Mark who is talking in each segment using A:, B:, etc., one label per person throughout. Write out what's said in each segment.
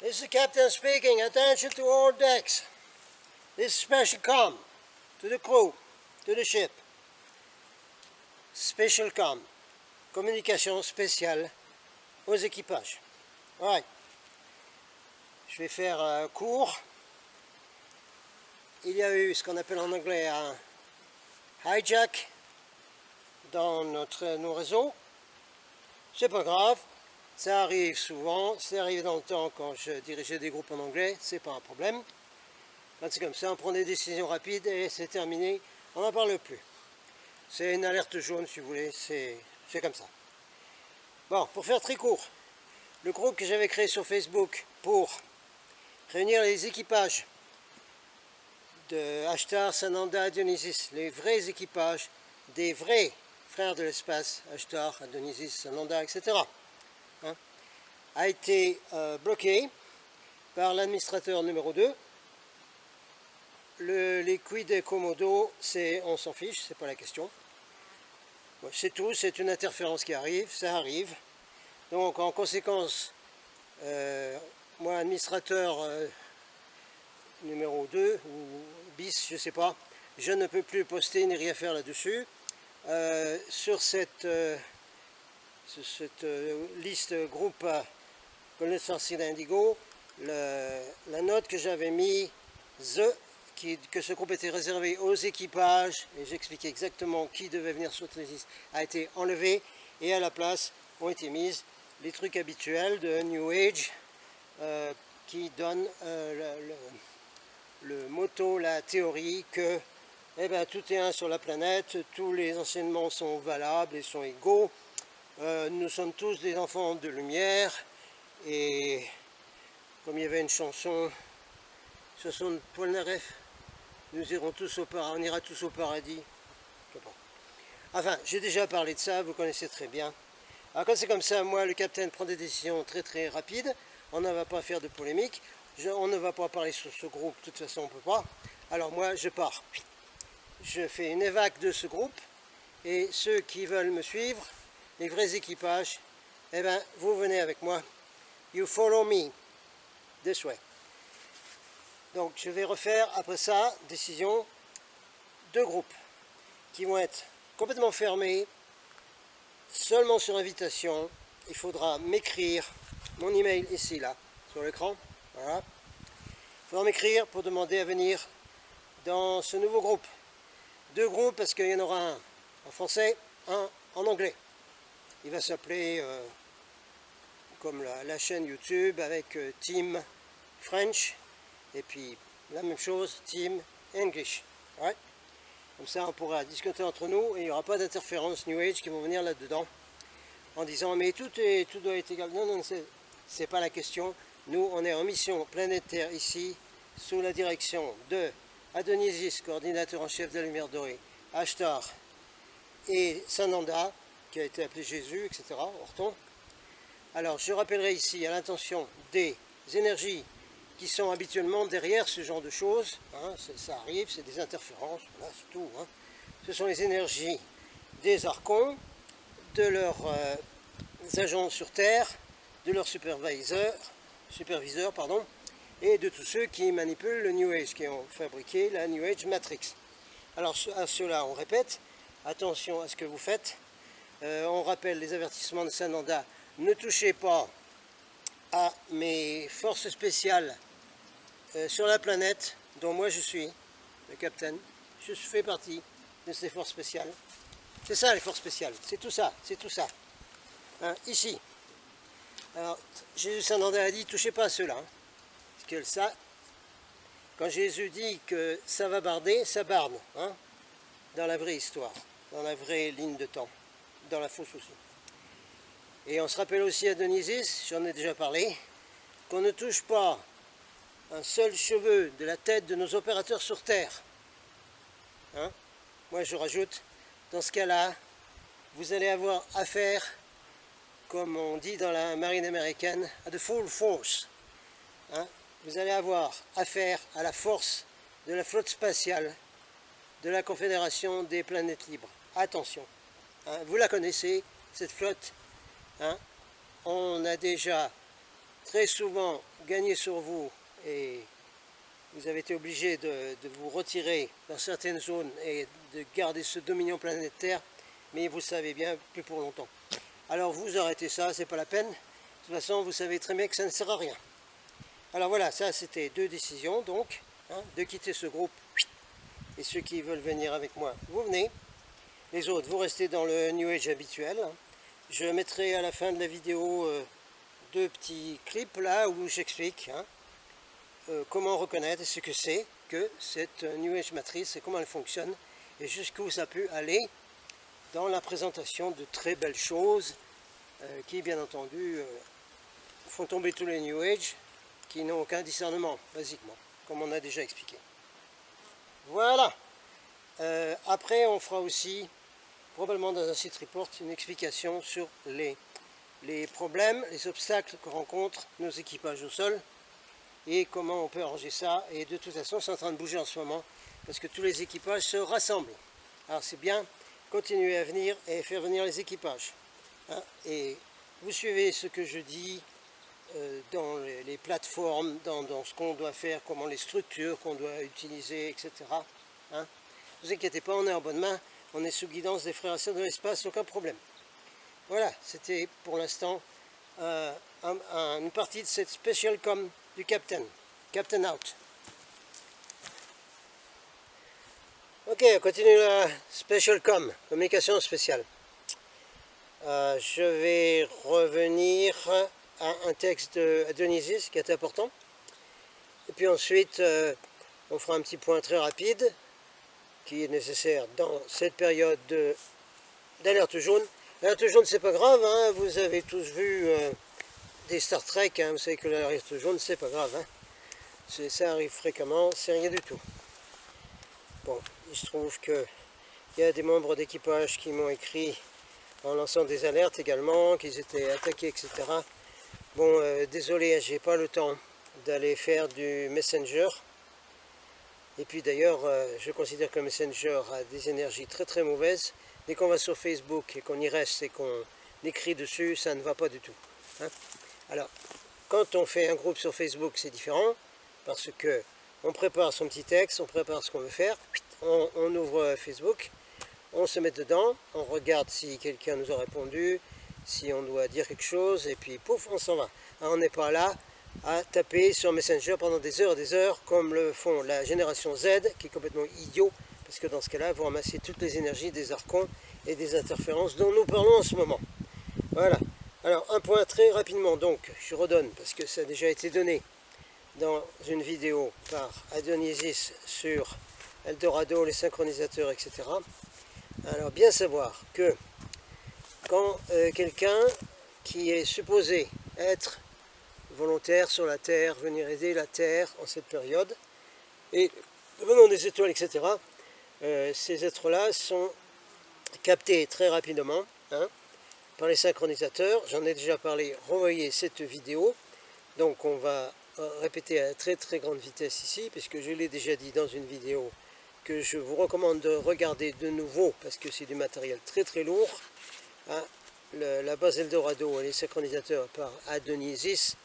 A: This is the captain speaking. Attention to all decks. This is special comm to the crew, to the ship. Special comm. Communication spéciale aux équipages. Right. Je vais faire court. Il y a eu ce qu'on appelle en anglais un hijack dans nos réseaux. C'est pas grave. Ça arrive souvent, c'est arrivé dans le temps quand je dirigeais des groupes en anglais, c'est pas un problème. Quand c'est comme ça, on prend des décisions rapides et c'est terminé, on n'en parle plus. C'est une alerte jaune si vous voulez, c'est comme ça. Bon, pour faire très court, le groupe que j'avais créé sur Facebook pour réunir les équipages de Ashtar, Sananda, Dionysis, les vrais équipages des vrais frères de l'espace, Ashtar, Dionysis, Sananda, etc. A été bloqué par l'administrateur numéro 2. Le liquide Komodo, on s'en fiche, c'est pas la question. Bon, c'est tout, c'est une interférence qui arrive, ça arrive. Donc en conséquence, moi administrateur numéro 2 ou bis, je sais pas, je ne peux plus poster ni rien faire là-dessus. Sur cette liste groupe connaissance d'Indigo, la note que j'avais mise, que ce groupe était réservé aux équipages, et j'expliquais exactement qui devait venir sur cette liste, a été enlevée, et à la place ont été mises les trucs habituels de New Age, qui donnent le motto, la théorie que tout est un sur la planète, tous les enseignements sont valables et sont égaux, nous sommes tous des enfants de lumière, et comme il y avait une chanson de Paul Naref, nous irons tous au paradis, on ira tous au paradis. Enfin, j'ai déjà parlé de ça, vous connaissez très bien. Alors quand c'est comme ça, moi le capitaine prend des décisions très très rapides, on ne va pas faire de polémique, on ne va pas parler sur ce groupe, de toute façon on ne peut pas. Alors moi je pars, je fais une évac de ce groupe, et ceux qui veulent me suivre, les vrais équipages, vous venez avec moi. You follow me this way. Donc je vais refaire après ça décision de groupes qui vont être complètement fermés, seulement sur invitation. Il faudra m'écrire, mon email ici là sur l'écran. Voilà. Il faudra m'écrire pour demander à venir dans ce nouveau groupe. 2 groupes parce qu'il y en aura un en français, un en anglais. Il va s'appeler comme la chaîne YouTube avec Team French et puis la même chose, Team English. Ouais. Comme ça on pourra discuter entre nous et il n'y aura pas d'interférences New Age qui vont venir là-dedans en disant mais tout doit être égal. Non, non, c'est pas la question. Nous on est en mission planétaire ici sous la direction de Adonisis, coordinateur en chef de la lumière dorée, Ashtar et Sananda, qui a été appelé Jésus, etc. Orton. Alors je rappellerai ici à l'intention des énergies qui sont habituellement derrière ce genre de choses, hein, ça arrive, c'est des interférences, voilà, c'est tout. Hein. Ce sont les énergies des archons, de leurs agents sur Terre, de leurs superviseurs, et de tous ceux qui manipulent le New Age, qui ont fabriqué la New Age Matrix. Alors à cela on répète, attention à ce que vous faites, on rappelle les avertissements de Sananda. Ne touchez pas à mes forces spéciales sur la planète, dont moi je suis le capitaine. Je fais partie de ces forces spéciales. C'est ça les forces spéciales, c'est tout ça, c'est tout ça. Hein, ici. Alors, Jésus Sananda a dit, touchez pas à ceux-là. Hein, parce que ça, quand Jésus dit que ça va barder, ça barde. Hein, dans la vraie histoire, dans la vraie ligne de temps, dans la fausse aussi. Et on se rappelle aussi à Dionysis, j'en ai déjà parlé, qu'on ne touche pas un seul cheveu de la tête de nos opérateurs sur Terre. Hein? Moi je rajoute, dans ce cas-là, vous allez avoir affaire, comme on dit dans la marine américaine, à the full force. Hein? Vous allez avoir affaire à la force de la flotte spatiale de la Confédération des planètes libres. Attention, hein? Vous la connaissez, cette flotte. Hein, on a déjà très souvent gagné sur vous et vous avez été obligé de vous retirer dans certaines zones et de garder ce dominion planétaire, mais vous savez bien, plus pour longtemps. Alors vous arrêtez ça, c'est pas la peine. De toute façon, vous savez très bien que ça ne sert à rien. Alors voilà, ça c'était 2 décisions, donc, hein, de quitter ce groupe. Et ceux qui veulent venir avec moi, vous venez. Les autres, vous restez dans le New Age habituel. Je mettrai à la fin de la vidéo 2 petits clips là où j'explique, hein, comment reconnaître ce que c'est que cette New Age matrice et comment elle fonctionne et jusqu'où ça peut aller dans la présentation de très belles choses qui bien entendu font tomber tous les New Age qui n'ont aucun discernement basiquement, comme on a déjà expliqué. Voilà. Après on fera aussi probablement dans un site report une explication sur les problèmes, les obstacles que rencontrent nos équipages au sol et comment on peut arranger ça. Et de toute façon, c'est en train de bouger en ce moment parce que tous les équipages se rassemblent. Alors c'est bien, continuer à venir et faire venir les équipages. Hein, et vous suivez ce que je dis dans les plateformes, dans ce qu'on doit faire, comment les structures qu'on doit utiliser, etc. Hein. Ne vous inquiétez pas, on est en bonne main, on est sous guidance des frères et sœurs de l'espace, aucun problème. Voilà, c'était pour l'instant une partie de cette special com du Captain. Captain out. Ok, on continue la special com, communication spéciale. Je vais revenir à un texte de Dionysius qui est important. Et puis ensuite, on fera un petit point très rapide qui est nécessaire dans cette période d'alerte jaune. L'alerte jaune, c'est pas grave, hein, vous avez tous vu des Star Trek, hein, vous savez que l'alerte jaune, c'est pas grave. Hein. Ça arrive fréquemment, c'est rien du tout. Bon, il se trouve qu'il y a des membres d'équipage qui m'ont écrit en lançant des alertes également, qu'ils étaient attaqués, etc. Bon, désolé, j'ai pas le temps d'aller faire du Messenger. Et puis d'ailleurs, je considère que le Messenger a des énergies très très mauvaises. Dès qu'on va sur Facebook et qu'on y reste et qu'on écrit dessus, ça ne va pas du tout. Hein. Alors, quand on fait un groupe sur Facebook, c'est différent, parce que on prépare son petit texte, on prépare ce qu'on veut faire, on ouvre Facebook, on se met dedans, on regarde si quelqu'un nous a répondu, si on doit dire quelque chose, et puis pouf, on s'en va. Alors, on n'est pas là à taper sur Messenger pendant des heures et des heures, comme le font la génération Z, qui est complètement idiot, parce que dans ce cas-là, vous ramassez toutes les énergies des archons et des interférences dont nous parlons en ce moment. Voilà. Alors, un point très rapidement, donc, je redonne, parce que ça a déjà été donné dans une vidéo par Dionysius sur Eldorado, les synchronisateurs, etc. Alors, bien savoir que quand quelqu'un qui est supposé être volontaire sur la Terre, venir aider la Terre en cette période, et venant des étoiles, etc., ces êtres-là sont captés très rapidement, hein, par les synchronisateurs. J'en ai déjà parlé, revoyez cette vidéo. Donc on va répéter à très très grande vitesse ici, puisque je l'ai déjà dit dans une vidéo que je vous recommande de regarder de nouveau, parce que c'est du matériel très très lourd. Hein. La base Eldorado et les synchronisateurs par Dionysius,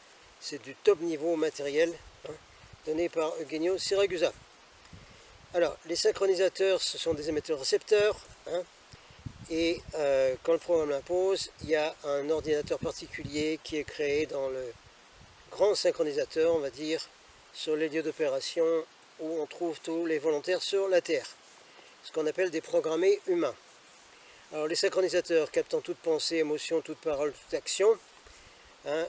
A: c'est du top niveau matériel, hein, donné par Eugenio Siragusa. Alors, les synchronisateurs, ce sont des émetteurs-récepteurs, hein, et quand le programme l'impose, il y a un ordinateur particulier qui est créé dans le grand synchronisateur, on va dire, sur les lieux d'opération où on trouve tous les volontaires sur la Terre, ce qu'on appelle des programmés humains. Alors, les synchronisateurs captant toute pensée, émotion, toute parole, toute action, hein,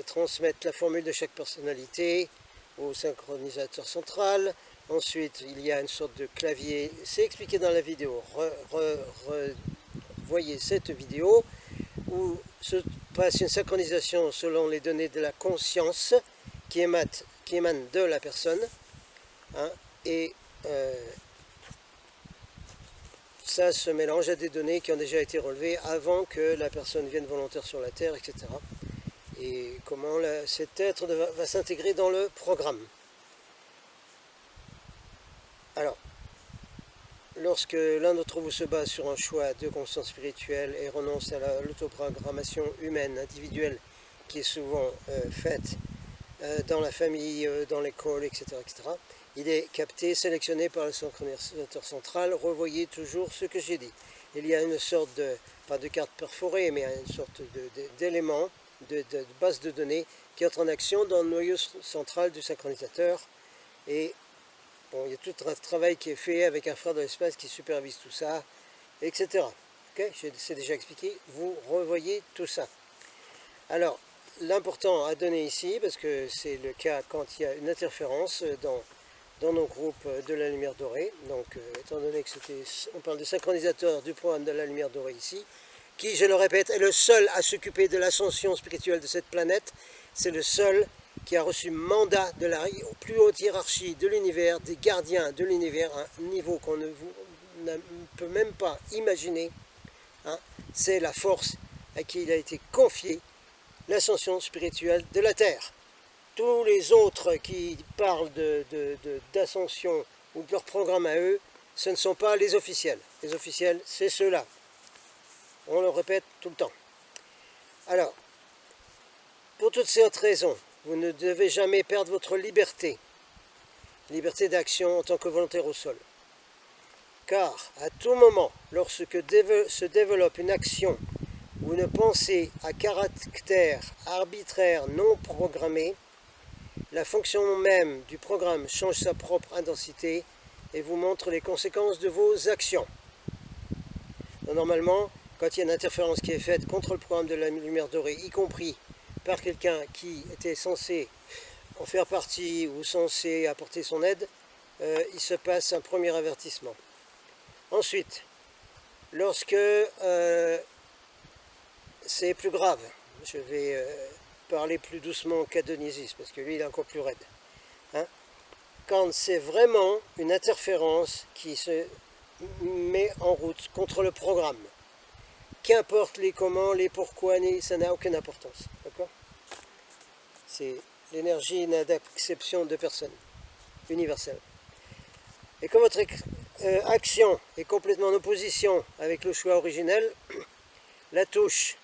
A: transmettent la formule de chaque personnalité au synchronisateur central. Ensuite, il y a une sorte de clavier, c'est expliqué dans la vidéo, voyez cette vidéo, où se passe une synchronisation selon les données de la conscience qui émanent de la personne, hein, et ça se mélange à des données qui ont déjà été relevées avant que la personne vienne volontaire sur la Terre, etc. Et comment cet être va s'intégrer dans le programme. Alors, lorsque l'un d'entre vous se base sur un choix de conscience spirituelle et renonce à l'autoprogrammation humaine, individuelle qui est souvent faite dans la famille, dans l'école, etc., etc., il est capté, sélectionné par le synchronisateur central. Revoyez toujours ce que j'ai dit. Il y a une sorte de, pas de carte perforée, mais une sorte d'élément, de base de données qui entre en action dans le noyau central du synchronisateur. Et bon, il y a tout un travail qui est fait avec un frère de l'espace qui supervise tout ça, etc. Okay, c'est déjà expliqué. Vous revoyez tout ça. Alors, l'important à donner ici, parce que c'est le cas quand il y a une interférence dans nos groupes de la lumière dorée, donc étant donné que on parle de synchronisateur du programme de la lumière dorée ici, qui, je le répète, est le seul à s'occuper de l'ascension spirituelle de cette planète, c'est le seul qui a reçu mandat de la plus haute hiérarchie de l'univers, des gardiens de l'univers, à un niveau qu'on ne peut même pas imaginer, hein, c'est la force à qui il a été confié l'ascension spirituelle de la Terre. Tous les autres qui parlent d'ascension ou de leur programme à eux, ce ne sont pas les officiels. Les officiels, c'est ceux-là. On le répète tout le temps. Alors, pour toutes ces autres raisons, vous ne devez jamais perdre votre liberté d'action en tant que volontaire au sol. Car, à tout moment, lorsque se développe une action ou une pensée à caractère arbitraire non programmé, la fonction même du programme change sa propre intensité et vous montre les conséquences de vos actions. Donc, normalement, quand il y a une interférence qui est faite contre le programme de la lumière dorée, y compris par quelqu'un qui était censé en faire partie ou censé apporter son aide, il se passe un premier avertissement. Ensuite, lorsque c'est plus grave, je vais parler plus doucement qu'Adonisys, parce que lui il est encore plus raide. Hein? Quand c'est vraiment une interférence qui se met en route contre le programme, qu'importe les comment, les pourquoi, ça n'a aucune importance. D'accord? C'est l'énergie n'a d'acception de personne, universelle. Et quand votre action est complètement en opposition avec le choix originel, la touche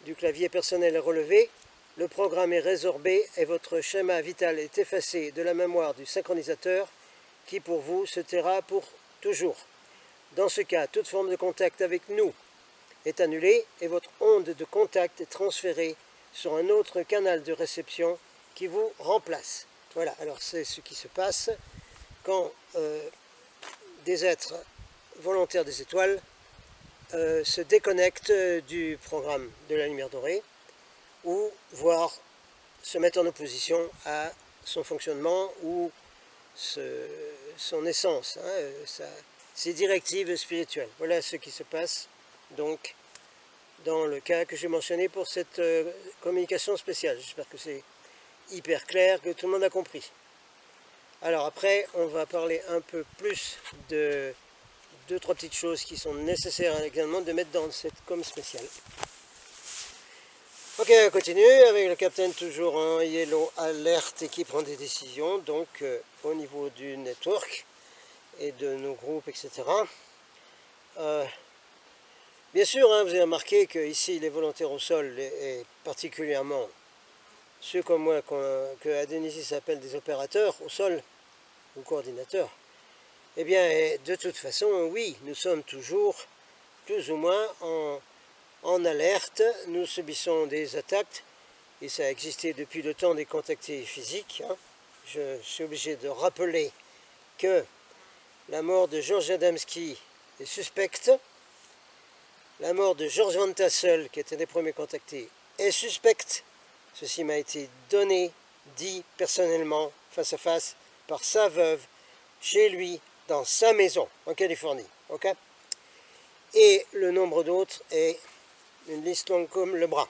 A: du clavier personnel est relevée, le programme est résorbé et votre schéma vital est effacé de la mémoire du synchronisateur qui pour vous se taira pour toujours. Dans ce cas, toute forme de contact avec nous est annulée et votre onde de contact est transférée sur un autre canal de réception qui vous remplace. Voilà, alors c'est ce qui se passe quand des êtres volontaires des étoiles se déconnectent du programme de la lumière dorée ou voire se mettre en opposition à son fonctionnement ou son essence, hein, ses directives spirituelles. Voilà ce qui se passe donc dans le cas que j'ai mentionné pour cette communication spéciale. J'espère que c'est hyper clair, que tout le monde a compris. Alors après, on va parler un peu plus de 2-3 petites choses qui sont nécessaires également de mettre dans cette com spéciale. Ok, on continue avec le capitaine toujours en yellow alerte et qui prend des décisions donc au niveau du network et de nos groupes, etc. Bien sûr, hein, vous avez remarqué que ici les volontaires au sol et particulièrement ceux comme moi que Adonisys appelle des opérateurs au sol ou coordinateurs, eh bien de toute façon oui, nous sommes toujours plus ou moins en alerte, nous subissons des attaques, et ça a existé depuis le temps des contactés physiques. Hein. Je suis obligé de rappeler que la mort de Georges Adamski est suspecte, la mort de Georges Van Tassel, qui était un des premiers contactés, est suspecte. Ceci m'a été donné, dit personnellement, face à face, par sa veuve, chez lui, dans sa maison, en Californie. Okay? Et le nombre d'autres est une liste longue comme le bras.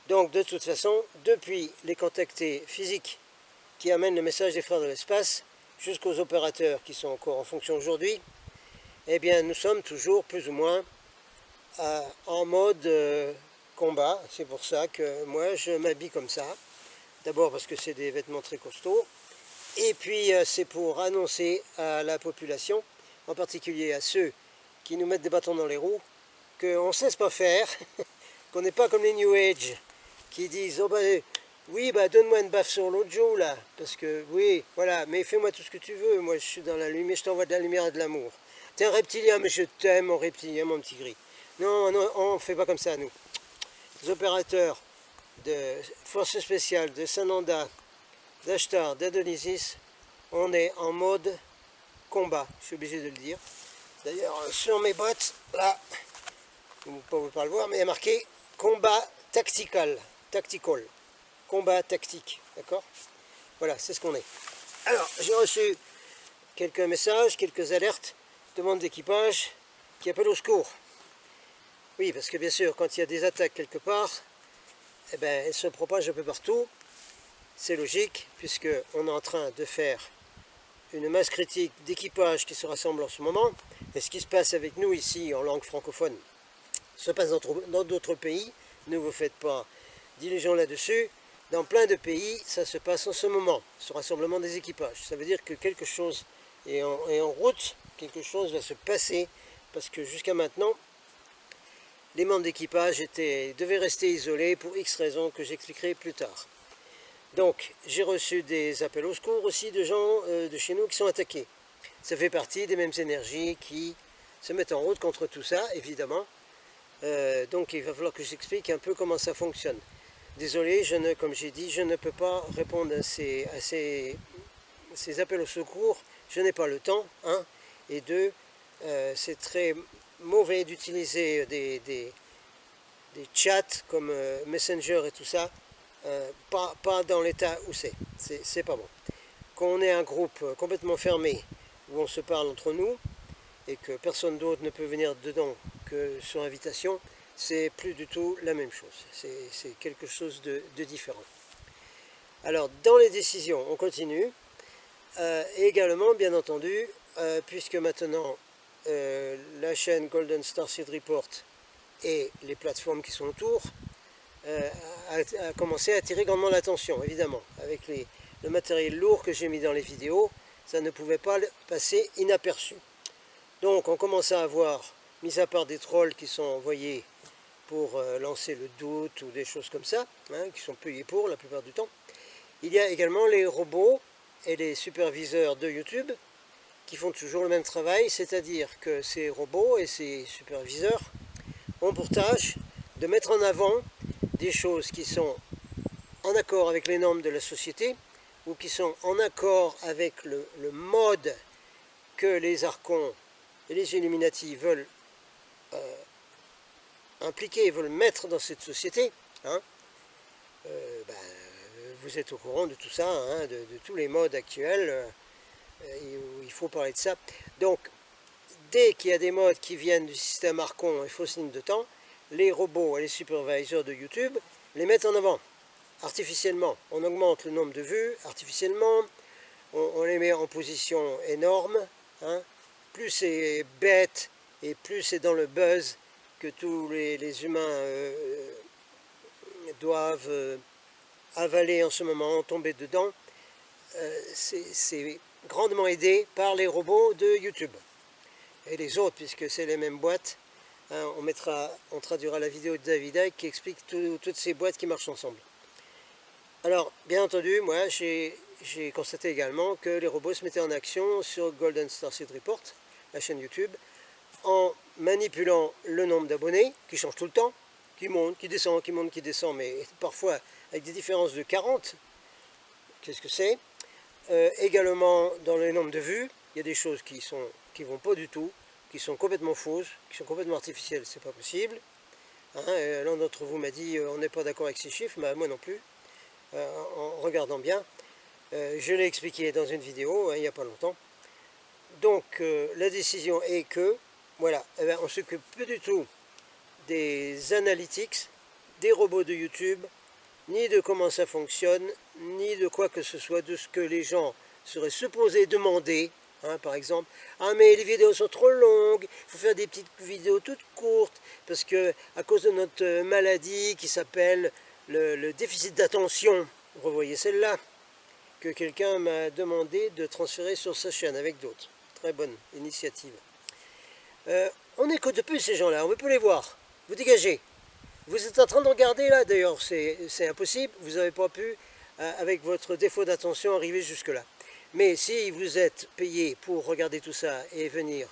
A: Donc de toute façon, depuis les contactés physiques qui amènent le message des frères de l'espace jusqu'aux opérateurs qui sont encore en fonction aujourd'hui, eh bien nous sommes toujours plus ou moins en mode combat. C'est pour ça que moi je m'habille comme ça. D'abord parce que c'est des vêtements très costauds. Et puis c'est pour annoncer à la population, en particulier à ceux qui nous mettent des bâtons dans les roues, qu'on ne cesse pas faire, qu'on n'est pas comme les New Age qui disent oh ben, oui, bah donne-moi une baffe sur l'autre joue là, parce que oui, voilà, mais fais-moi tout ce que tu veux, moi je suis dans la lumière, je t'envoie de la lumière et de l'amour. T'es un reptilien, mais je t'aime, mon reptilien, mon petit gris. Non, non, on ne fait pas comme ça, nous. Les opérateurs de forces spéciales de Sananda, d'Ashtar, d'Adonisys, on est en mode combat, je suis obligé de le dire. D'ailleurs, sur mes bottes, là, vous ne pouvez pas le voir, mais il y a marqué combat tactical, combat tactique, d'accord? Voilà, c'est ce qu'on est. Alors, j'ai reçu quelques messages, quelques alertes, demandes d'équipage qui appellent au secours. Oui, parce que bien sûr, quand il y a des attaques quelque part, eh ben, elles se propagent un peu partout. C'est logique, puisqu'on est en train de faire une masse critique d'équipage qui se rassemble en ce moment. Et ce qui se passe avec nous ici en langue francophone se passe dans d'autres pays. Ne vous faites pas d'illusions là-dessus. Dans plein de pays, ça se passe en ce moment, ce rassemblement des équipages. Ça veut dire que quelque chose est en route, quelque chose va se passer, parce que jusqu'à maintenant, les membres d'équipage devaient rester isolés pour X raisons que j'expliquerai plus tard. Donc, j'ai reçu des appels au secours aussi de gens de chez nous qui sont attaqués. Ça fait partie des mêmes énergies qui se mettent en route contre tout ça, évidemment. Donc, il va falloir que j'explique un peu comment ça fonctionne. Désolé, comme j'ai dit, je ne peux pas répondre à ces appels au secours. Je n'ai pas le temps, un. Et deux, c'est très mauvais d'utiliser des chats comme Messenger et tout ça, pas dans l'état où c'est pas bon. Quand on est un groupe complètement fermé, où on se parle entre nous, et que personne d'autre ne peut venir dedans que sur invitation, c'est plus du tout la même chose. C'est quelque chose de différent. Alors, dans les décisions, on continue. Et également, bien entendu, puisque maintenant la chaîne Golden Starseed Report et les plateformes qui sont autour a commencé à attirer grandement l'attention, évidemment. Avec le matériel lourd que j'ai mis dans les vidéos, ça ne pouvait pas passer inaperçu. Donc on commence à avoir, mis à part des trolls qui sont envoyés pour lancer le doute ou des choses comme ça, hein, qui sont payés pour la plupart du temps, il y a également les robots et les superviseurs de YouTube qui font toujours le même travail, c'est-à-dire que ces robots et ces superviseurs ont pour tâche de mettre en avant des choses qui sont en accord avec les normes de la société ou qui sont en accord avec le mode que les archons et les Illuminati veulent impliquer, veulent mettre dans cette société. Hein. Vous êtes au courant de tout ça, hein, de tous les modes actuels, où il faut parler de ça. Donc, dès qu'il y a des modes qui viennent du système archon et fausse ligne de temps, les robots et les supervisors de YouTube les mettent en avant, artificiellement. On augmente le nombre de vues, artificiellement, on les met en position énorme. Hein. Plus c'est bête et plus c'est dans le buzz que tous les humains doivent avaler en ce moment, tomber dedans. C'est grandement aidé par les robots de YouTube. Et les autres, puisque c'est les mêmes boîtes, hein, on traduira la vidéo de David Icke qui explique toutes ces boîtes qui marchent ensemble. Alors, bien entendu, moi, j'ai constaté également que les robots se mettaient en action sur Golden Starseed Report, la chaîne YouTube, en manipulant le nombre d'abonnés, qui change tout le temps, qui monte, qui descend, qui monte, qui descend, mais parfois avec des différences de 40. Qu'est-ce que c'est? Également, dans le nombre de vues, il y a des choses qui vont pas du tout, qui sont complètement fausses, qui sont complètement artificielles, c'est pas possible. Hein, l'un d'entre vous m'a dit on n'est pas d'accord avec ces chiffres, mais moi non plus, en regardant bien. Je l'ai expliqué dans une vidéo, hein, il n'y a pas longtemps. Donc la décision est que, voilà, eh bien, on ne s'occupe plus du tout des analytics, des robots de YouTube, ni de comment ça fonctionne, ni de quoi que ce soit, de ce que les gens seraient supposés demander. Hein, par exemple, ah mais les vidéos sont trop longues, il faut faire des petites vidéos toutes courtes, parce que à cause de notre maladie qui s'appelle le déficit d'attention, vous revoyez celle-là, que quelqu'un m'a demandé de transférer sur sa chaîne avec d'autres. Très bonne initiative. On n'écoute plus ces gens-là, on ne veut plus les voir. Vous dégagez. Vous êtes en train de regarder là, d'ailleurs, c'est impossible, vous n'avez pas pu, avec votre défaut d'attention, arriver jusque-là. Mais si vous êtes payé pour regarder tout ça et venir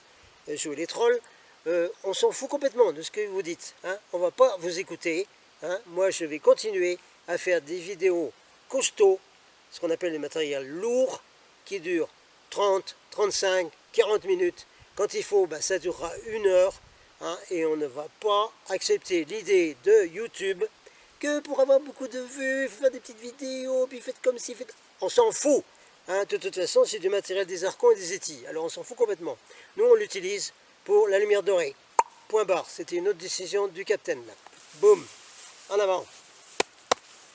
A: jouer les trolls, on s'en fout complètement de ce que vous dites. Hein. On ne va pas vous écouter. Hein. Moi, je vais continuer à faire des vidéos costauds, ce qu'on appelle des matériels lourds, qui durent 30, 35, 40 minutes. Quand il faut, ça durera 1 heure. Hein, et on ne va pas accepter l'idée de YouTube que pour avoir beaucoup de vues, il faut faire des petites vidéos, puis faites comme si, faites... On s'en fout. Hein, de toute façon, c'est du matériel des Archons et des Yétis. Alors on s'en fout complètement. Nous, on l'utilise pour la lumière dorée. Point barre. C'était une autre décision du capitaine. Là. Boum. En avant.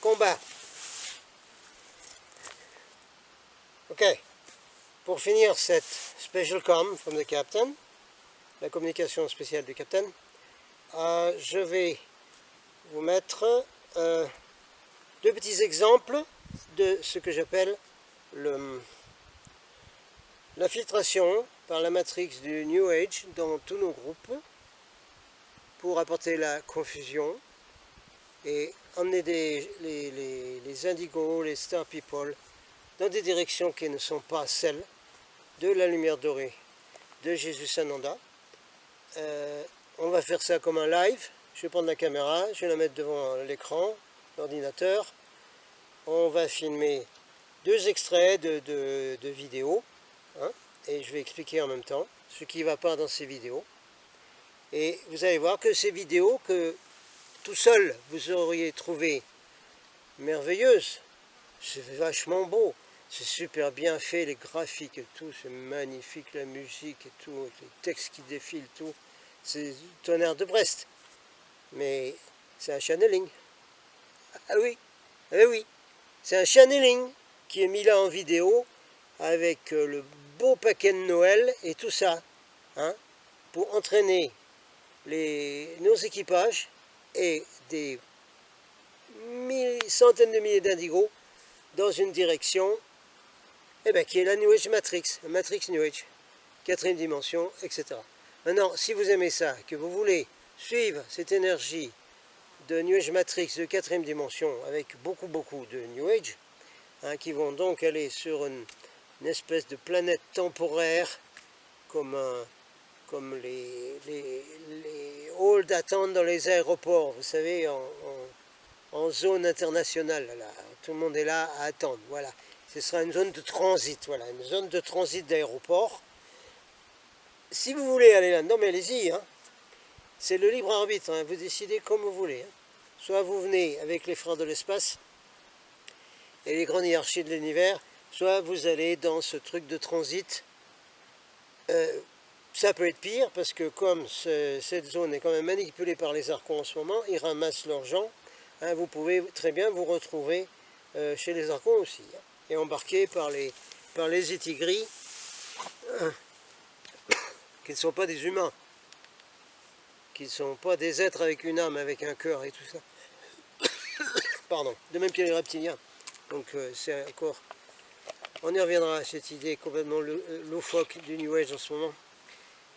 A: Combat. Ok. Pour finir cette special com from the captain, la communication spéciale du capitaine, je vais vous mettre 2 petits exemples de ce que j'appelle l'infiltration par la matrix du New Age dans tous nos groupes pour apporter la confusion et emmener les indigos, les star people dans des directions qui ne sont pas celles de la lumière dorée de Jésus Sananda. On va faire ça comme un live. Je vais prendre la caméra, je vais la mettre devant l'écran, l'ordinateur. On va filmer 2 extraits de vidéos, hein, et je vais expliquer en même temps ce qui ne va pas dans ces vidéos. Et vous allez voir que ces vidéos que tout seul vous auriez trouvé merveilleuses, c'est vachement beau, c'est super bien fait, les graphiques et tout, c'est magnifique, la musique et tout, les textes qui défilent, tout. C'est Tonnerre de Brest, mais c'est un channeling. Ah oui, c'est un channeling qui est mis là en vidéo avec le beau paquet de Noël et tout ça, hein, pour entraîner nos équipages et des centaines de milliers d'indigos dans une direction qui est la New Age Matrix, la Matrix New Age, 4e dimension, etc. Maintenant, si vous aimez ça, que vous voulez suivre cette énergie de New Age Matrix de 4e dimension avec beaucoup de New Age, hein, qui vont donc aller sur une espèce de planète temporaire comme les halls d'attente dans les aéroports, vous savez, en zone internationale, là, tout le monde est là à attendre, voilà. Ce sera une zone de transit, voilà, une zone de transit d'aéroport. Si vous voulez aller là-dedans, mais allez-y, hein. C'est le libre arbitre, hein. Vous décidez comme vous voulez. Hein. Soit vous venez avec les frères de l'espace et les grandes hiérarchies de l'univers, soit vous allez dans ce truc de transit. Ça peut être pire, parce que comme cette zone est quand même manipulée par les Archons en ce moment, ils ramassent leurs gens, hein, vous pouvez très bien vous retrouver chez les Archons aussi, hein, et embarqué par les étigris, qui ne sont pas des humains, qui ne sont pas des êtres avec une âme, avec un cœur et tout ça. Pardon, de même que les reptiliens. Donc c'est encore... On y reviendra à cette idée complètement loufoque du New Age en ce moment,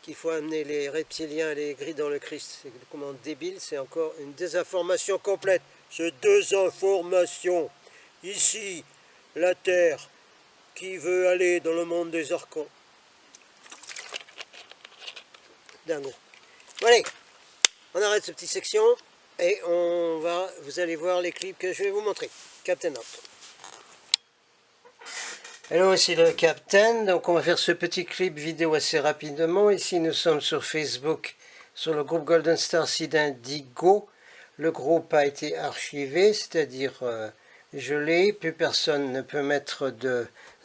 A: qu'il faut amener les reptiliens et les gris dans le Christ. C'est comment débile, c'est encore une désinformation complète. C'est désinformation. Ici, la Terre qui veut aller dans le monde des Archons. Dingo. Bon, allez, on arrête cette petite section et vous allez voir les clips que je vais vous montrer. Captain Out. Hello, ici le Captain. Donc on va faire ce petit clip vidéo assez rapidement. Ici nous sommes sur Facebook, sur le groupe Golden Star Seed Indigo. Le groupe a été archivé, c'est-à-dire gelé. Plus personne ne peut mettre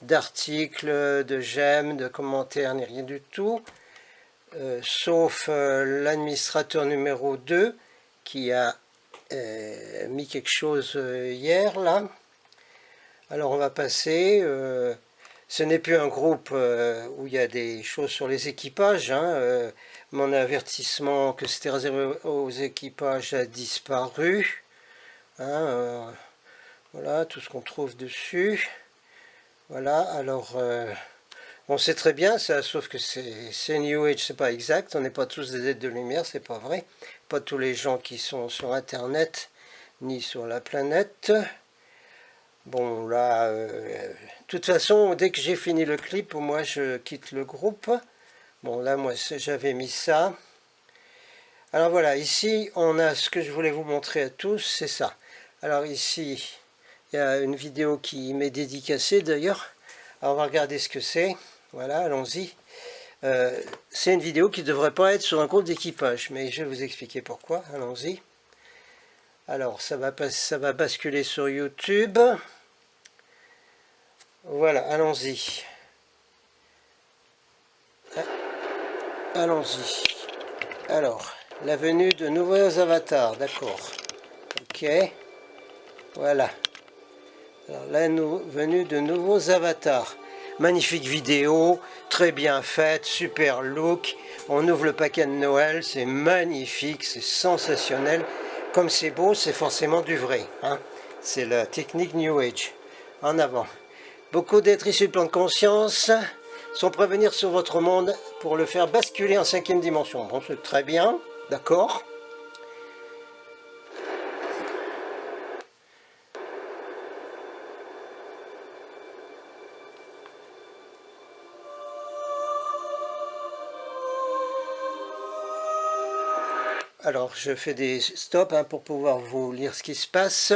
A: d'articles, de j'aime, de commentaires, ni rien du tout. Sauf l'administrateur numéro 2 qui a mis quelque chose hier là. Alors on va passer, ce n'est plus un groupe où il y a des choses sur les équipages, hein, mon avertissement que c'était réservé aux équipages a disparu, hein, voilà tout ce qu'on trouve dessus, voilà, alors on sait très bien ça, sauf que c'est New Age, c'est pas exact, on n'est pas tous des êtres de lumière, c'est pas vrai, pas tous les gens qui sont sur internet ni sur la planète. Bon là, de toute façon, dès que j'ai fini le clip, moi je quitte le groupe. Bon là, moi j'avais mis ça. Alors voilà, ici on a ce que je voulais vous montrer à tous, c'est ça. Alors ici, il y a une vidéo qui m'est dédicacée d'ailleurs. Alors on va regarder ce que c'est. Voilà, allons-y. C'est une vidéo qui ne devrait pas être sur un groupe d'équipage, mais je vais vous expliquer pourquoi. Allons-y. Alors ça va basculer sur YouTube. Voilà, allons-y. Allons-y. Alors, la venue de nouveaux avatars, d'accord. Ok. Voilà. Alors, la venue de nouveaux avatars. Magnifique vidéo, très bien faite, super look. On ouvre le paquet de Noël, c'est magnifique, c'est sensationnel. Comme c'est beau, c'est forcément du vrai. Hein. C'est la technique New Age. En avant. Beaucoup d'êtres issus du plan de conscience sont prévenir sur votre monde pour le faire basculer en 5e dimension. Bon, c'est très bien, d'accord. Alors, je fais des stops hein, pour pouvoir vous lire ce qui se passe.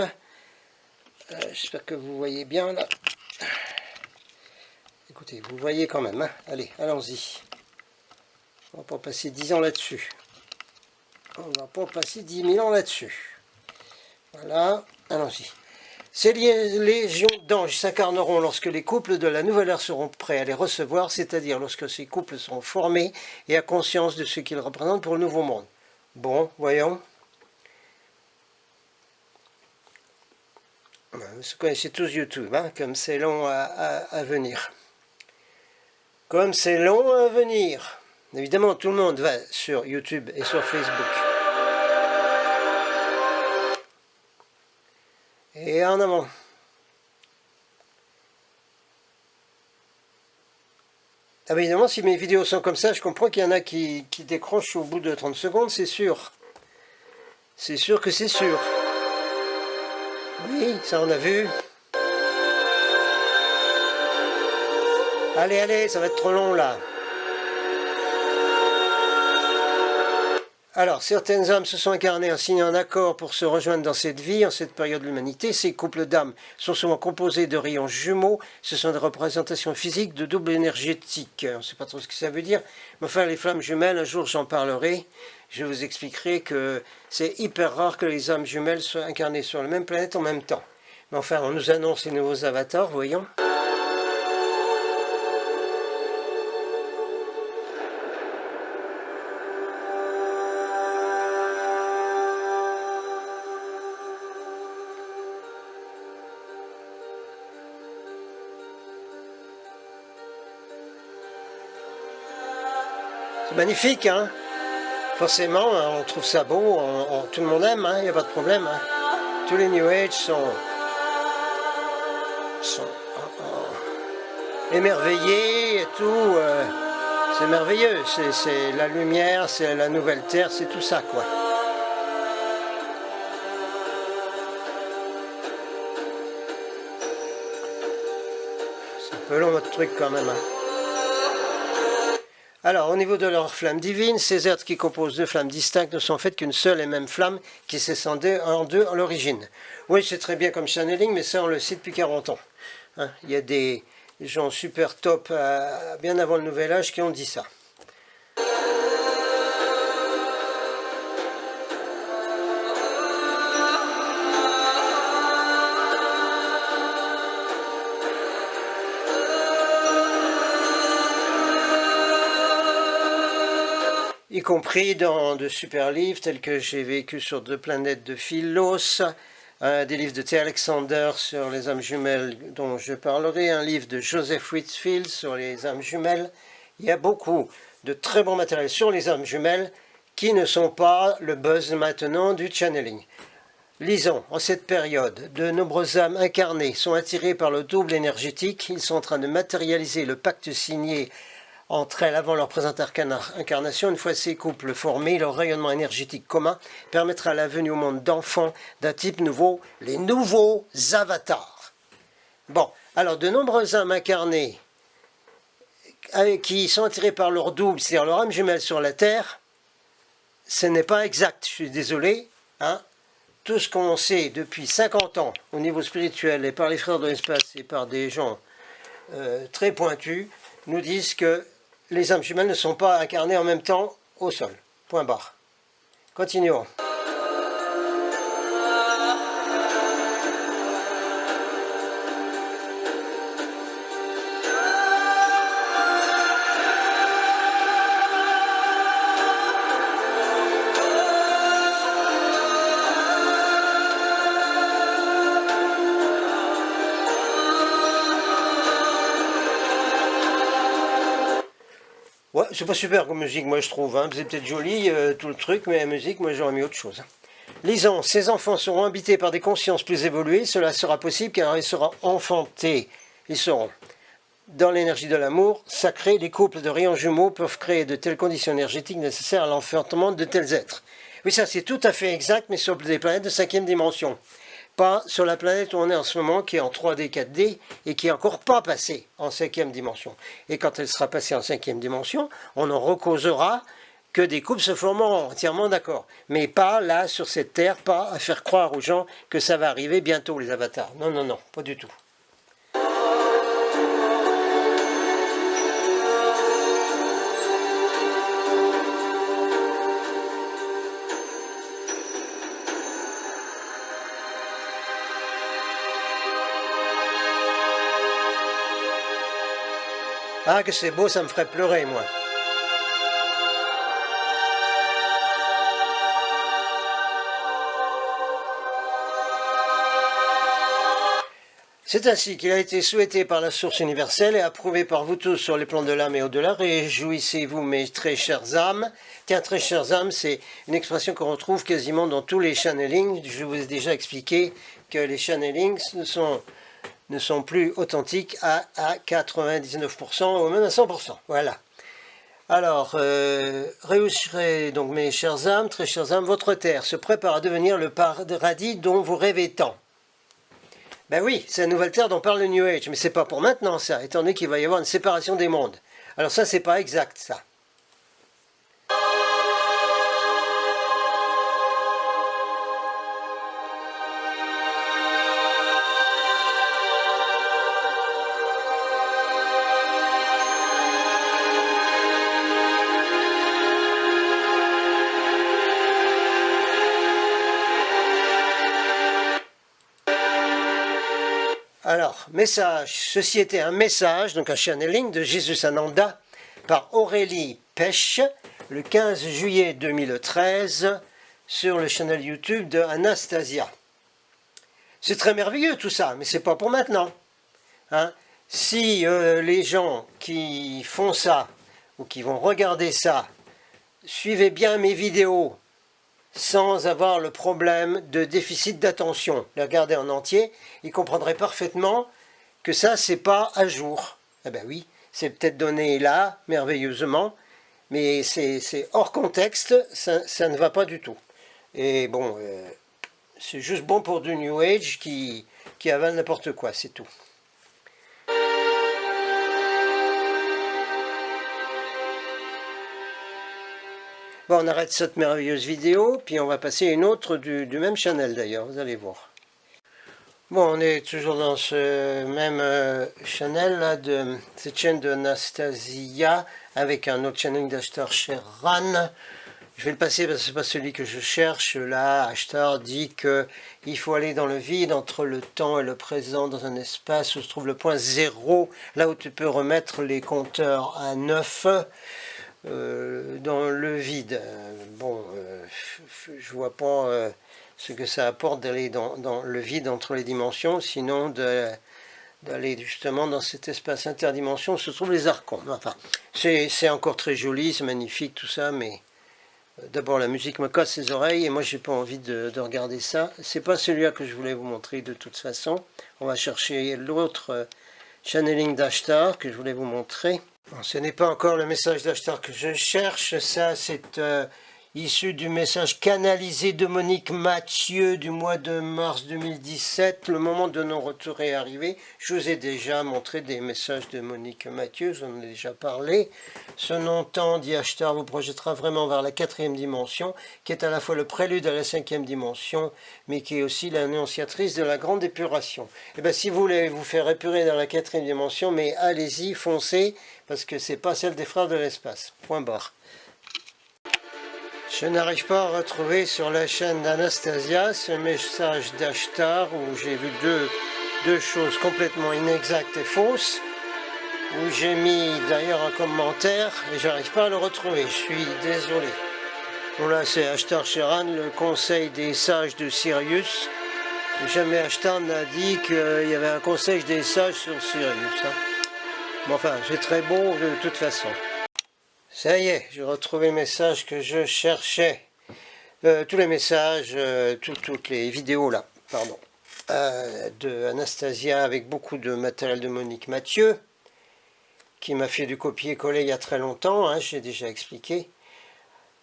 A: J'espère que vous voyez bien là. Écoutez, vous voyez quand même. Hein. Allez, allons-y. On va pas passer 10 ans là-dessus. On va pas passer 10 000 ans là-dessus. Voilà, allons-y. Ces légions d'anges s'incarneront lorsque les couples de la nouvelle ère seront prêts à les recevoir, c'est-à-dire lorsque ces couples seront formés et à conscience de ce qu'ils représentent pour le nouveau monde. Bon, voyons. Vous connaissez tous YouTube, hein, comme c'est long à venir. Comme c'est long à venir. Évidemment, tout le monde va sur YouTube et sur Facebook. Et en avant. Ah ben évidemment, si mes vidéos sont comme ça, je comprends qu'il y en a qui décrochent au bout de 30 secondes, c'est sûr. C'est sûr que c'est sûr. Oui, ça on a vu. Allez, allez, ça va être trop long là. Alors, certaines âmes se sont incarnées en signant un accord pour se rejoindre dans cette vie, en cette période de l'humanité. Ces couples d'âmes sont souvent composés de rayons jumeaux. Ce sont des représentations physiques de double énergétique. On ne sait pas trop ce que ça veut dire. Mais enfin, les flammes jumelles, un jour j'en parlerai. Je vous expliquerai que c'est hyper rare que les âmes jumelles soient incarnées sur la même planète en même temps. Mais enfin, on nous annonce les nouveaux avatars, voyons. C'est magnifique, hein. Forcément, on trouve ça beau, tout le monde aime, il n'y a pas de problème. Hein. Tous les New Age sont émerveillés et tout. C'est merveilleux, c'est la lumière, c'est la nouvelle terre, c'est tout ça, quoi. C'est un peu long votre truc quand même. Hein. Alors, au niveau de leur flamme divine, ces êtres qui composent deux flammes distinctes ne sont faites qu'une seule et même flamme qui s'est scindée en deux à l'origine. Oui, c'est très bien comme channeling, mais ça, on le sait depuis 40 ans. Hein, il y a des gens super top, bien avant le Nouvel Âge, qui ont dit ça. Y compris dans de super livres tels que J'ai vécu sur deux planètes de Philos, des livres de T. Alexander sur les âmes jumelles dont je parlerai, un livre de Joseph Whitfield sur les âmes jumelles. Il y a beaucoup de très bons matériels sur les âmes jumelles qui ne sont pas le buzz maintenant du channeling. Lisons, en cette période, de nombreuses âmes incarnées sont attirées par le double énergétique. Ils sont en train de matérialiser le pacte signé entre elles avant leur présente incarnation. Une fois ces couples formés, leur rayonnement énergétique commun permettra la venue au monde d'enfants d'un type nouveau, les nouveaux avatars. Bon, alors de nombreuses âmes incarnées qui sont attirées par leur double, c'est-à-dire leur âme jumelle sur la Terre, ce n'est pas exact, je suis désolé, hein. Tout ce qu'on sait depuis 50 ans au niveau spirituel et par les frères de l'espace et par des gens très pointus nous disent que les âmes jumelles ne sont pas incarnées en même temps au sol. Point barre. Continuons. Ouais, c'est pas super comme musique, moi je trouve. Hein. C'est peut-être joli tout le truc, mais la musique, moi j'aurais mis autre chose. Lisons, ces enfants seront habités par des consciences plus évoluées. Cela sera possible car ils seront enfantés. Ils seront dans l'énergie de l'amour sacré. Les couples de rayons jumeaux peuvent créer de telles conditions énergétiques nécessaires à l'enfantement de tels êtres. Oui, ça c'est tout à fait exact, mais sur des planètes de 5e dimension. Pas sur la planète où on est en ce moment, qui est en 3D, 4D, et qui n'est encore pas passée en 5e dimension. Et quand elle sera passée en 5e dimension, on en recausera que des couples se formeront, entièrement d'accord. Mais pas là, sur cette Terre, pas à faire croire aux gens que ça va arriver bientôt, les avatars. Non, non, non, pas du tout. Ah, que c'est beau, ça me ferait pleurer, moi. C'est ainsi qu'il a été souhaité par la source universelle et approuvé par vous tous sur les plans de l'âme et au-delà. Réjouissez-vous, mes très chères âmes. Tiens, très chères âmes, c'est une expression qu'on retrouve quasiment dans tous les channelings. Je vous ai déjà expliqué que les channelings ne sont plus authentiques à 99% ou même à 100%. Voilà. Alors, réussirez donc mes chères âmes, très chères âmes, votre terre se prépare à devenir le paradis dont vous rêvez tant. Ben oui, c'est la nouvelle terre dont parle le New Age, mais c'est pas pour maintenant ça, étant donné qu'il va y avoir une séparation des mondes. Alors ça, c'est pas exact ça. Alors, message. Ceci était un message, donc un channeling de Jésus Ananda par Aurélie Pêche, le 15 juillet 2013, sur le channel YouTube de Anastasia. C'est très merveilleux tout ça, mais c'est pas pour maintenant. Hein? Si les gens qui font ça, ou qui vont regarder ça, suivez bien mes vidéos, sans avoir le problème de déficit d'attention, les regarder en entier, ils comprendraient parfaitement que ça, c'est pas à jour. Eh bien oui, c'est peut-être donné là, merveilleusement, mais c'est hors contexte, ça ne va pas du tout. Et bon, c'est juste bon pour du New Age qui avale n'importe quoi, c'est tout. Bon, on arrête cette merveilleuse vidéo, puis on va passer à une autre du même channel d'ailleurs, vous allez voir. Bon, on est toujours dans ce même channel là, de cette chaîne de Anastasia, avec un autre channel d'Ashtar Sheran. Je vais le passer parce que ce n'est pas celui que je cherche. Là, Ashtar dit qu'il faut aller dans le vide entre le temps et le présent, dans un espace où se trouve le point zéro, là où tu peux remettre les compteurs à 9. Dans le vide. Bon, je vois pas ce que ça apporte d'aller dans le vide entre les dimensions, sinon d'aller justement dans cet espace interdimension où se trouvent les archons. Enfin, c'est encore très joli, c'est magnifique tout ça, mais d'abord la musique me casse les oreilles et moi j'ai pas envie de regarder ça. C'est pas celui-là que je voulais vous montrer de toute façon. On va chercher l'autre channeling d'Ashtar que je voulais vous montrer. Bon, ce n'est pas encore le message d'Ashtar que je cherche, ça c'est issu du message canalisé de Monique Mathieu du mois de mars 2017. Le moment de non-retour est arrivé. Je vous ai déjà montré des messages de Monique Mathieu, j'en ai déjà parlé. Ce non-temps, dit Ashtar, vous projettera vraiment vers la 4e dimension, qui est à la fois le prélude à la 5e dimension, mais qui est aussi l'annonciatrice de la grande épuration. Et bien si vous voulez vous faire épurer dans la 4e dimension, mais allez-y, foncez, parce que c'est pas celle des frères de l'espace. Point barre. Je n'arrive pas à retrouver sur la chaîne d'Anastasia ce message d'Ashtar où j'ai vu deux choses complètement inexactes et fausses, où j'ai mis d'ailleurs un commentaire et j'arrive pas à le retrouver. Je suis désolé. Bon là c'est Ashtar Sheran, le conseil des sages de Sirius. Jamais Ashtar n'a dit qu'il y avait un conseil des sages sur Sirius. Hein. Mais enfin, c'est très beau de toute façon. Ça y est, j'ai retrouvé le message que je cherchais. Tous les messages, toutes les vidéos là, pardon, de Anastasia avec beaucoup de matériel de Monique Mathieu, qui m'a fait du copier-coller il y a très longtemps, hein, j'ai déjà expliqué.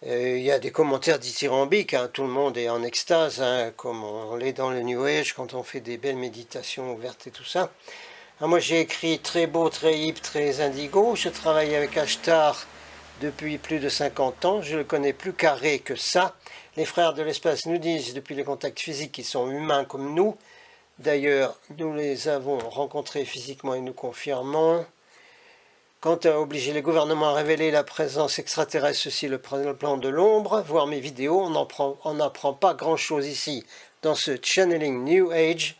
A: Il y a des commentaires dithyrambiques, hein, tout le monde est en extase, hein, comme on l'est dans le New Age quand on fait des belles méditations ouvertes et tout ça. Alors moi j'ai écrit très beau, très hip, très indigo, je travaille avec Ashtar depuis plus de 50 ans, je le connais plus carré que ça. Les frères de l'espace nous disent depuis les contacts physiques qu'ils sont humains comme nous. D'ailleurs, nous les avons rencontrés physiquement et nous confirmons. Quant à obliger les gouvernements à révéler la présence extraterrestre, ceci le plan de l'ombre, voir mes vidéos, on n'apprend pas grand-chose ici. Dans ce channeling New Age,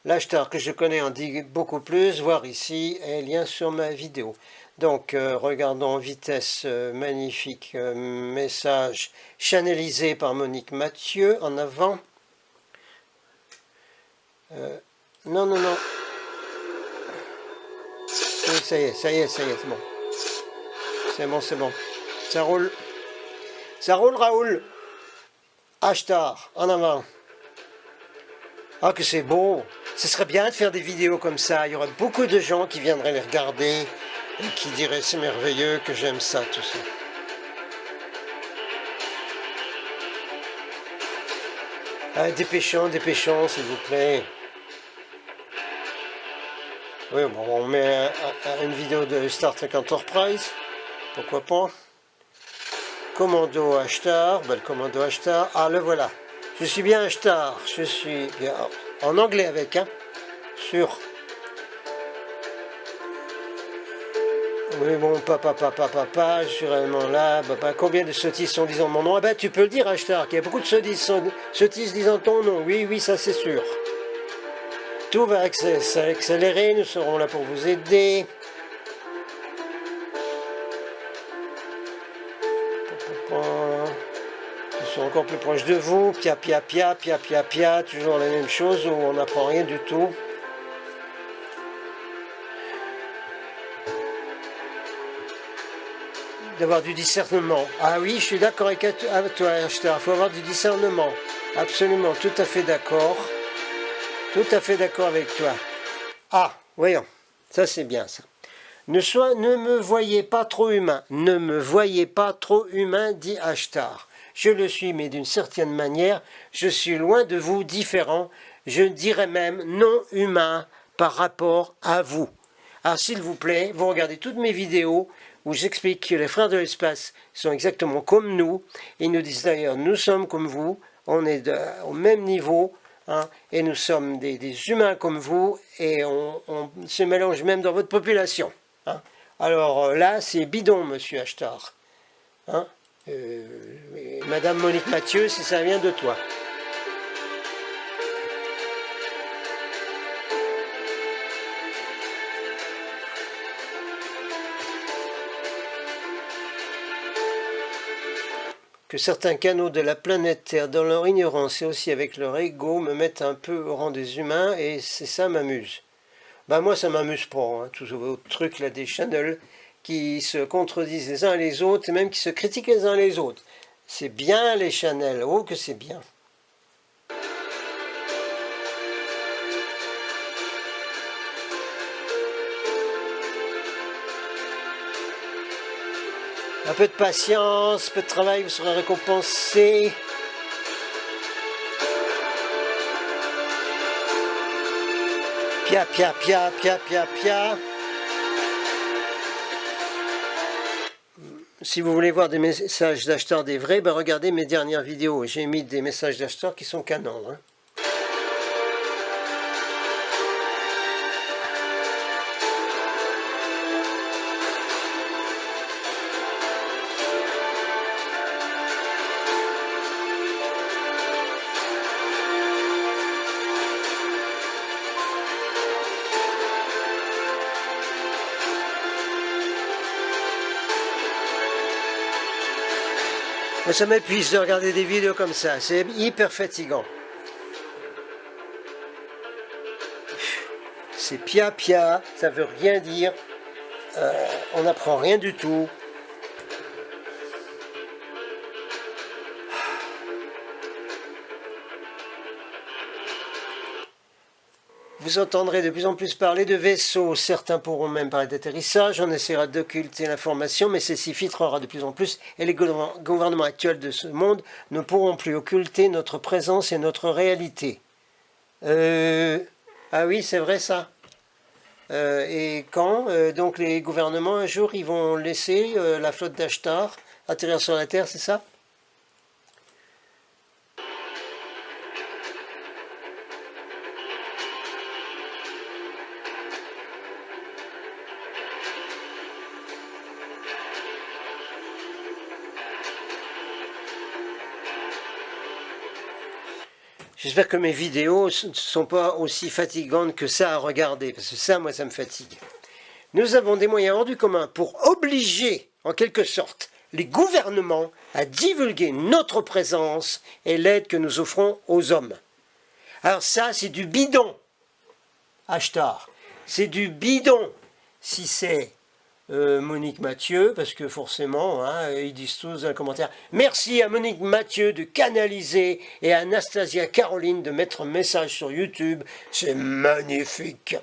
A: l'Ashtar que je connais en dit beaucoup plus, voir ici un lien sur ma vidéo. Donc, regardons en vitesse, magnifique message channelisé par Monique Mathieu, en avant. Non, non, non. Oui, ça y est, c'est bon. C'est bon, c'est bon. Ça roule. Ça roule, Raoul. Ashtar, en avant. Ah, que c'est beau. Ce serait bien de faire des vidéos comme ça. Il y aurait beaucoup de gens qui viendraient les regarder et qui diraient c'est merveilleux, que j'aime ça, tout ça. Ah, dépêchons, s'il vous plaît. Oui, bon, on met une vidéo de Star Trek Enterprise. Pourquoi pas. Commando Ashtar. Ben, le commando Ashtar. Ah, le voilà. Je suis bien Ashtar. Je suis bien en anglais avec, hein. Sur. Oui, bon, papa, je suis réellement là. Papa, combien de sottises sont disant mon nom? Eh ben, tu peux le dire, Ashtar, qu'il y a beaucoup de sottises disant ton nom. Oui, oui, ça c'est sûr. Tout va accélérer, nous serons là pour vous aider. Nous serons encore plus proches de vous. Pia, toujours la même chose où on n'apprend rien du tout. D'avoir du discernement. Ah oui, je suis d'accord avec toi, Ashtar. Il faut avoir du discernement. Absolument, tout à fait d'accord. Tout à fait d'accord avec toi. Ah, voyons. Ça, c'est bien, ça. Ne me voyez pas trop humain. Ne me voyez pas trop humain, dit Ashtar. Je le suis, mais d'une certaine manière, je suis loin de vous, différent. Je dirais même non humain par rapport à vous. Alors, s'il vous plaît, vous regardez toutes mes vidéos où j'explique que les frères de l'espace sont exactement comme nous. Ils nous disent d'ailleurs, nous sommes comme vous, on est au même niveau, hein, et nous sommes des humains comme vous, et on se mélange même dans votre population. Hein. Alors là, c'est bidon, monsieur Ashtar. Hein. Madame Monique Mathieu, si ça vient de toi. Que certains canaux de la planète Terre, dans leur ignorance et aussi avec leur ego, me mettent un peu au rang des humains, et c'est ça m'amuse. Ben moi ça m'amuse pas, hein, tous vos trucs là des channels qui se contredisent les uns les autres, et même qui se critiquent les uns les autres. C'est bien les channels, oh que c'est bien. Un peu de patience, peu de travail, vous serez récompensé. Pia, pia, pia, pia, pia, pia. Si vous voulez voir des messages d'acheteurs des vrais, ben regardez mes dernières vidéos. J'ai mis des messages d'acheteurs qui sont canons. Hein. Ça m'épuise de regarder des vidéos comme ça, c'est hyper fatigant. C'est pia pia, ça veut rien dire, on n'apprend rien du tout. Vous entendrez de plus en plus parler de vaisseaux, certains pourront même parler d'atterrissage, on essaiera d'occulter l'information, mais celle-ci filtrera de plus en plus, et les gouvernements actuels de ce monde ne pourront plus occulter notre présence et notre réalité. Ah oui, c'est vrai ça. Et quand donc les gouvernements, un jour, ils vont laisser la flotte d'Ashtar atterrir sur la Terre, c'est ça ? J'espère que mes vidéos ne sont pas aussi fatigantes que ça à regarder, parce que ça, moi, ça me fatigue. Nous avons des moyens hors du commun pour obliger, en quelque sorte, les gouvernements à divulguer notre présence et l'aide que nous offrons aux hommes. Alors ça, c'est du bidon, Ashtar. C'est du bidon, si c'est Monique Mathieu, parce que forcément, hein, ils disent tous dans les commentaires « Merci à Monique Mathieu de canaliser et à Anastasia Caroline de mettre un message sur YouTube, c'est magnifique !»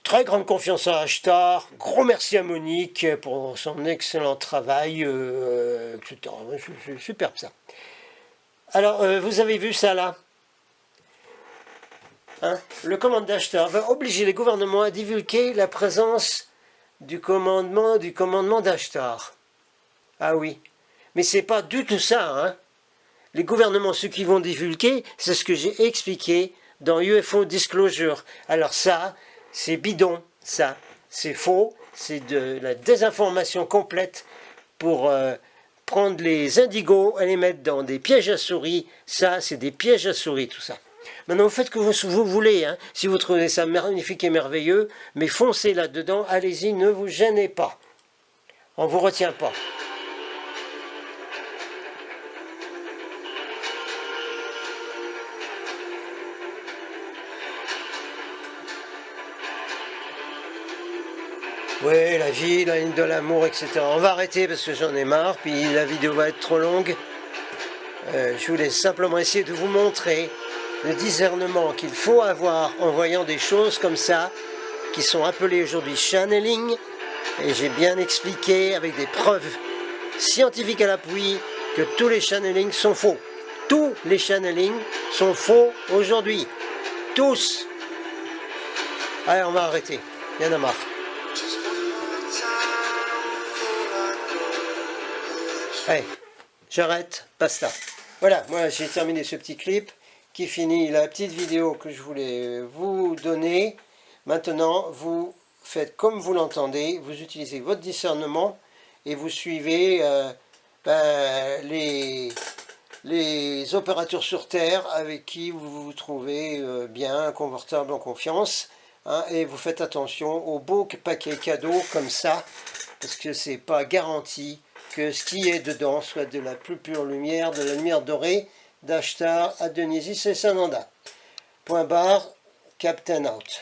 A: Très grande confiance à Ashtar, gros merci à Monique pour son excellent travail, etc. C'est superbe ça. Alors, vous avez vu ça là hein? Le commandement d'Ashtar va obliger les gouvernements à divulguer la présence du commandement d'Ashtar. Ah oui, mais c'est pas du tout ça, hein. Les gouvernements, ceux qui vont divulguer, c'est ce que j'ai expliqué dans UFO Disclosure. Alors ça, c'est bidon, ça, c'est faux, c'est de la désinformation complète pour prendre les indigos et les mettre dans des pièges à souris. Ça, c'est des pièges à souris, tout ça. Maintenant, vous faites ce que vous voulez, hein. Si vous trouvez ça magnifique et merveilleux, mais foncez là-dedans, allez-y, ne vous gênez pas. On ne vous retient pas. Oui, la vie, la ligne de l'amour, etc. On va arrêter parce que j'en ai marre, puis la vidéo va être trop longue. Je voulais simplement essayer de vous montrer le discernement qu'il faut avoir en voyant des choses comme ça, qui sont appelées aujourd'hui channeling, et j'ai bien expliqué avec des preuves scientifiques à l'appui que tous les channelings sont faux. Tous les channelings sont faux aujourd'hui. Tous. Allez, on va arrêter. Il y en a marre. Allez, j'arrête, basta. Voilà, moi j'ai terminé ce petit clip qui finit la petite vidéo que je voulais vous donner. Maintenant, vous faites comme vous l'entendez, vous utilisez votre discernement et vous suivez les opérateurs sur Terre avec qui vous vous trouvez bien, confortable, en confiance. Hein, et vous faites attention aux beaux paquets cadeaux comme ça, parce que c'est pas garanti que ce qui est dedans soit de la plus pure lumière, de la lumière dorée d'Ashtar, Adonisis et Sananda. Point barre, Captain out.